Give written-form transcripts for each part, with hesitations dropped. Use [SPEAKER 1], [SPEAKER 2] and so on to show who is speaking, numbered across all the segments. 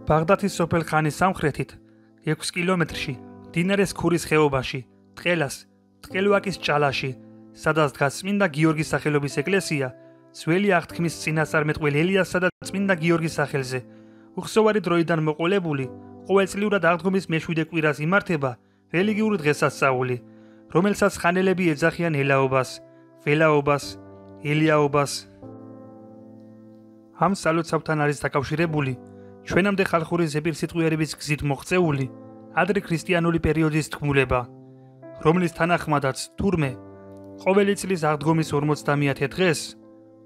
[SPEAKER 1] ბაღდათის სოფელ ხანის სამხრეთით 6 კილომეტრში მდინარე სქურის ხეობაში, ტყელას, ტყელვაკის ჭალაში, სადაც დგას წმინდა გიორგის სახელობის ეკლესია, ძველი აღთქმის წინასწარმეტყველ ელიასსა და წმინდა გიორგის სახელზე, უხსოვარი დროიდან მოყოლებული, ყოველწლიურად აღდგომის მე-7 კვირას იმართება რელიგიური დღესასწაული, რომელსაც ხანელები ეძახიან ელაობას, ველაობას, ელიაობას. ამ სალოცავთან არის დაკავშირებული ჩვენამდე ხალხური ზეპირსიტყვიერების გზით მოღწეული ადრე ქრისტიანული პერიოდის თქმულება, რომლის თანახმადაც თურმე ყოველი წლის აღდგომის 50-ე დღეს,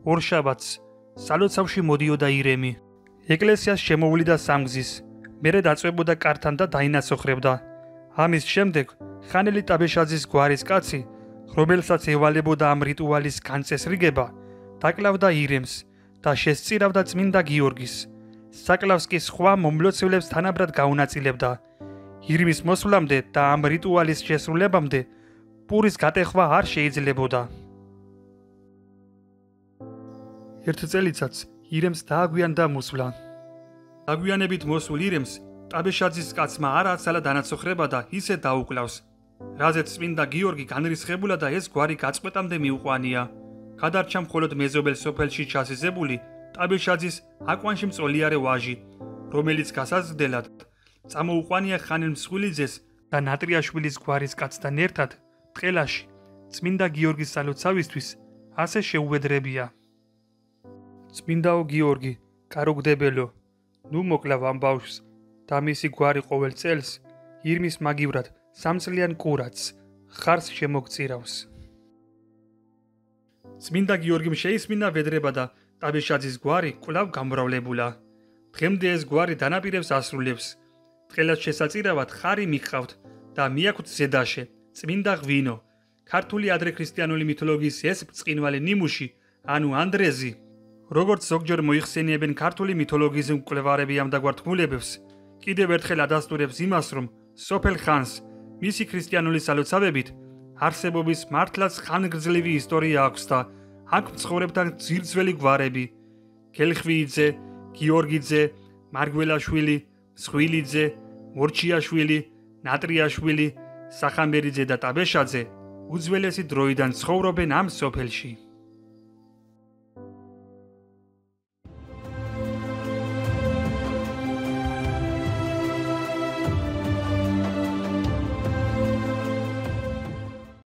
[SPEAKER 1] ორშაბათს, სალოცავში მოდიოდა ირემი. ეკლესიას შემოვლიდა სამგზის, მერე დაწვებოდა კართან და დაინაცოხრებდა. ამის შემდეგ ხანელი ტაბეშაძის გვარის კაცი, რომელსაც ევალებოდა ამ რიტუალის განწესრიგება, დაკლავდა ირემს და შესწირავდა წმინდა გიორგის. საკლავს კი სხვა მომლოცველებს თანაბრად გაუნაწილებდა. ირმის მოსვლამდე და ამ რიტუალის შესრულებამდე პურის გატეხვა არ შეიძლებოდა. ერთ წელიწადს ირემს დააგვიანდა მოსვლა. დაგვიანებით მოსულ ირემს ტაბეშაძის კაცმა არ აცალა დანაცოხრება და ისე დაუკლავს, რაზეც წმინდა გიორგი განრისხებულა და ეს გვარი გაწყვეტამდე მიუყვანია. გადარჩა მხოლოდ მეზობელ სოფელში ჩასიზებული ტაბეშაძის აკვანში მწოლიარე ვაჟი, რომელიც გასაზრდელად წამოუყვანია ხანელ მსხვილიძეს და ნატრიაშვილის გვარის კაცთან ერთად ტყელაში წმინდა გიორგის სალოცავისთვის ასე შეუვედრებია. წმინდაო გიორგი, კაროგდებელო, ნუ მოკლავ ამ ბავშვს და მისი გვარი ყოველ წელს ირმის მაგივრად სამწლიან კურათს ხარს შემოგწირავს. წმინდა გიორგიმ შეისმინა ვედრება და ტაბეშაძის გვარი კვლავ გამრავლებულა. დღემდე ეს გვარი დანაპირებს ასრულებს. ტყელას შესაწირავად ხარი მიჰყავთ და მიაქვთ ზედაშე, წმინდა ღვინო, ქართული ადრე ქრისტიანული მითოლოგიის ეს ბრწყინვალე ნიმუში, ანუ ანდრეზი. როგორც ზოგჯერ მოიხსენიებენ ქართული მითოლოგიის მკვლევარები ამ დაგვარ თქმულებებს, კიდევ ერთხელ ადასტურებს იმას, რომ სოფელ ხანს მისი ქრისტიანული სალოცავებით არსებობის მართლაც ხანგრძლივი ისტორია აქვს და აქ მცხოვრებთან ძირძველი გვარები: გელხვიიძე, გიორგიძე, მარგველაშვილი, მსხვილიძე, მორჩიაშვილი, ნატრიაშვილი, სახამბერიძე და ტაბეშაძე უძველესი დროიდან ცხოვრობენ ამ სოფელში.